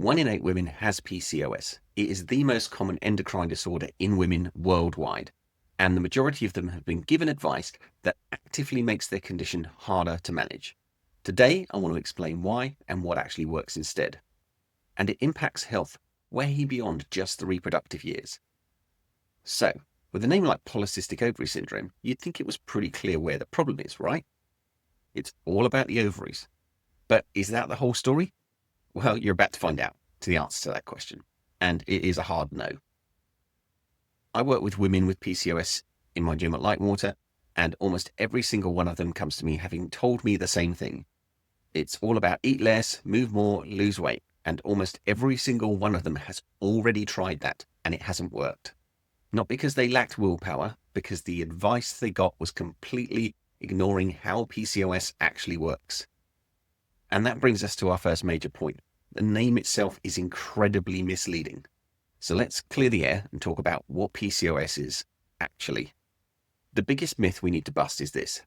1 in 8 women has PCOS. It is the most common endocrine disorder in women worldwide, and the majority of them have been given advice that actively makes their condition harder to manage. Today, I want to explain why and what actually works instead. And it impacts health way beyond just the reproductive years. So, with a name like polycystic ovary syndrome, you'd think it was pretty clear where the problem is, right? It's all about the ovaries. But is that the whole story? Well, you're about to find out the answer to that question. And it is a hard no. I work with women with PCOS in my gym at Lightwater, and almost every single one of them comes to me having told me the same thing. It's all about eat less, move more, lose weight. And almost every single one of them has already tried that, and it hasn't worked. Not because they lacked willpower, because the advice they got was completely ignoring how PCOS actually works. And that brings us to our first major point. The name itself is incredibly misleading. So let's clear the air and talk about what PCOS is actually. The biggest myth we need to bust is this.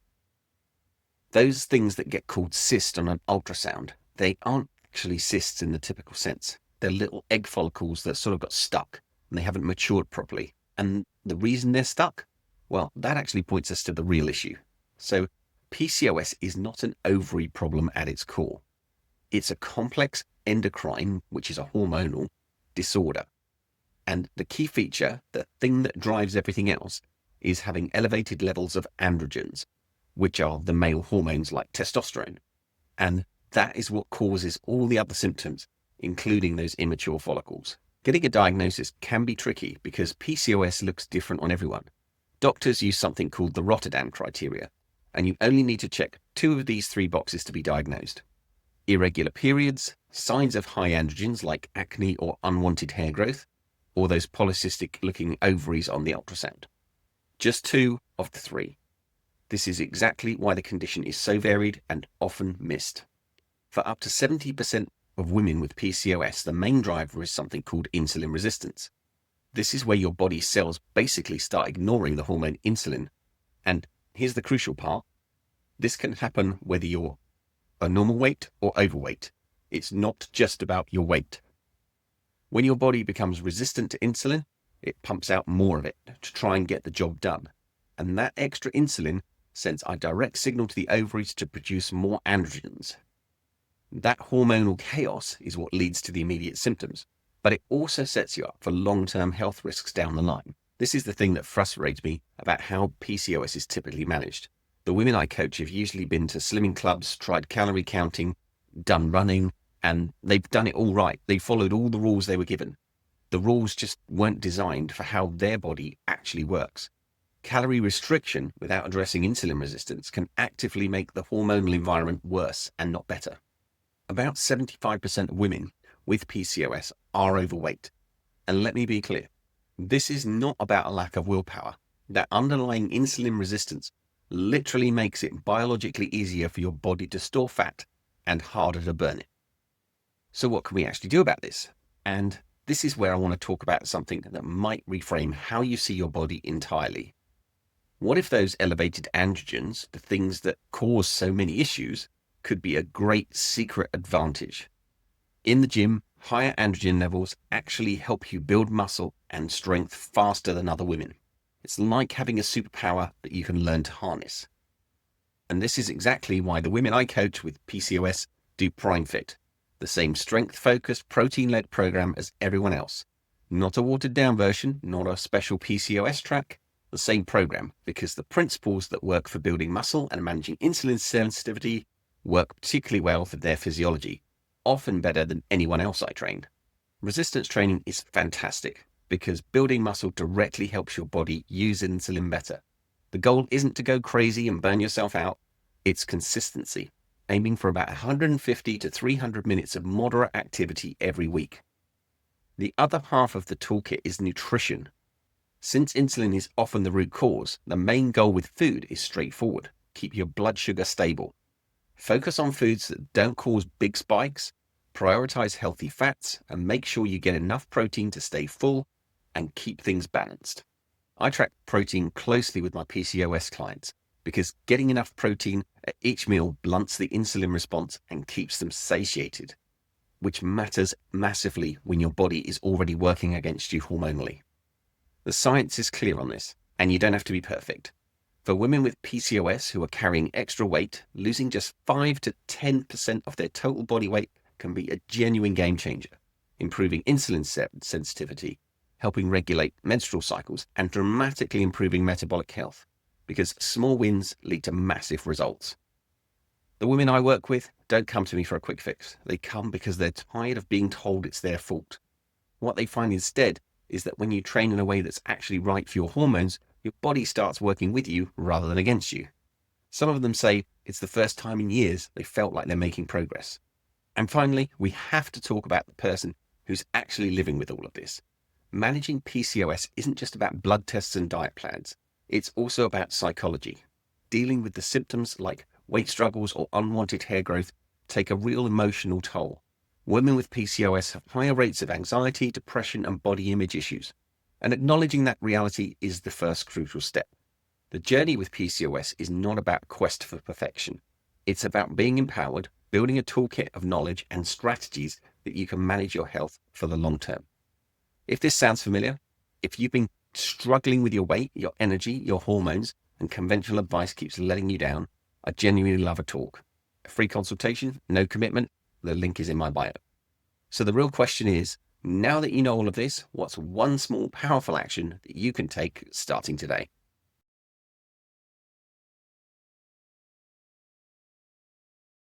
Those things that get called cysts on an ultrasound, they aren't actually cysts in the typical sense. They're little egg follicles that sort of got stuck and they haven't matured properly. And the reason they're stuck? Well, that actually points us to the real issue. So PCOS is not an ovary problem at its core. It's a complex endocrine, which is a hormonal disorder. And the key feature, the thing that drives everything else, is having elevated levels of androgens, which are the male hormones like testosterone. And that is what causes all the other symptoms, including those immature follicles. Getting a diagnosis can be tricky because PCOS looks different on everyone. Doctors use something called the Rotterdam criteria, and you only need to check 2 of these 3 boxes to be diagnosed. Irregular periods, signs of high androgens like acne or unwanted hair growth, or those polycystic looking ovaries on the ultrasound. Just 2 of the 3. This is exactly why the condition is so varied and often missed. For up to 70% of women with PCOS, the main driver is something called insulin resistance. This is where your body's cells basically start ignoring the hormone insulin. And here's the crucial part. This can happen whether you're a normal weight or overweight. It's not just about your weight. When your body becomes resistant to insulin, it pumps out more of it to try and get the job done. And that extra insulin sends a direct signal to the ovaries to produce more androgens. That hormonal chaos is what leads to the immediate symptoms, but it also sets you up for long-term health risks down the line. This is the thing that frustrates me about how PCOS is typically managed. The women I coach have usually been to slimming clubs, tried calorie counting, done running, and they've done it all right. They followed all the rules they were given. The rules just weren't designed for how their body actually works. Calorie restriction without addressing insulin resistance can actively make the hormonal environment worse and not better. About 75% of women with PCOS are overweight. And let me be clear, this is not about a lack of willpower. That underlying insulin resistance literally makes it biologically easier for your body to store fat and harder to burn it. So what can we actually do about this? And this is where I want to talk about something that might reframe how you see your body entirely. What if those elevated androgens, the things that cause so many issues, could be a great secret advantage? In the gym, higher androgen levels actually help you build muscle and strength faster than other women. It's like having a superpower that you can learn to harness. And this is exactly why the women I coach with PCOS do PrimeFit, the same strength-focused, protein-led program as everyone else. Not a watered-down version, not a special PCOS track, the same program, because the principles that work for building muscle and managing insulin sensitivity work particularly well for their physiology, often better than anyone else I trained. Resistance training is fantastic because building muscle directly helps your body use insulin better. The goal isn't to go crazy and burn yourself out, it's consistency, aiming for about 150 to 300 minutes of moderate activity every week. The other half of the toolkit is nutrition. Since insulin is often the root cause, the main goal with food is straightforward. Keep your blood sugar stable. Focus on foods that don't cause big spikes, prioritize healthy fats, and make sure you get enough protein to stay full and keep things balanced. I track protein closely with my PCOS clients because getting enough protein at each meal blunts the insulin response and keeps them satiated. which matters massively when your body is already working against you hormonally. The science is clear on this, and you don't have to be perfect. For women with PCOS who are carrying extra weight, losing just 5 to 10% of their total body weight can be a genuine game changer, improving insulin sensitivity, helping regulate menstrual cycles, and dramatically improving metabolic health, because small wins lead to massive results. The women I work with don't come to me for a quick fix. They come because they're tired of being told it's their fault. What they find instead is that when you train in a way that's actually right for your hormones, your body starts working with you rather than against you. Some of them say it's the first time in years they felt like they're making progress. And finally, we have to talk about the person who's actually living with all of this. Managing PCOS isn't just about blood tests and diet plans. It's also about psychology. Dealing with the symptoms like weight struggles or unwanted hair growth take a real emotional toll. Women with PCOS have higher rates of anxiety, depression, and body image issues. And acknowledging that reality is the first crucial step. The journey with PCOS is not about quest for perfection. It's about being empowered, building a toolkit of knowledge and strategies that you can manage your health for the long term. If this sounds familiar, if you've been struggling with your weight, your energy, your hormones, and conventional advice keeps letting you down, I genuinely love a talk. A free consultation, no commitment. The link is in my bio. So the real question is, now that you know all of this, what's one small, powerful action that you can take starting today?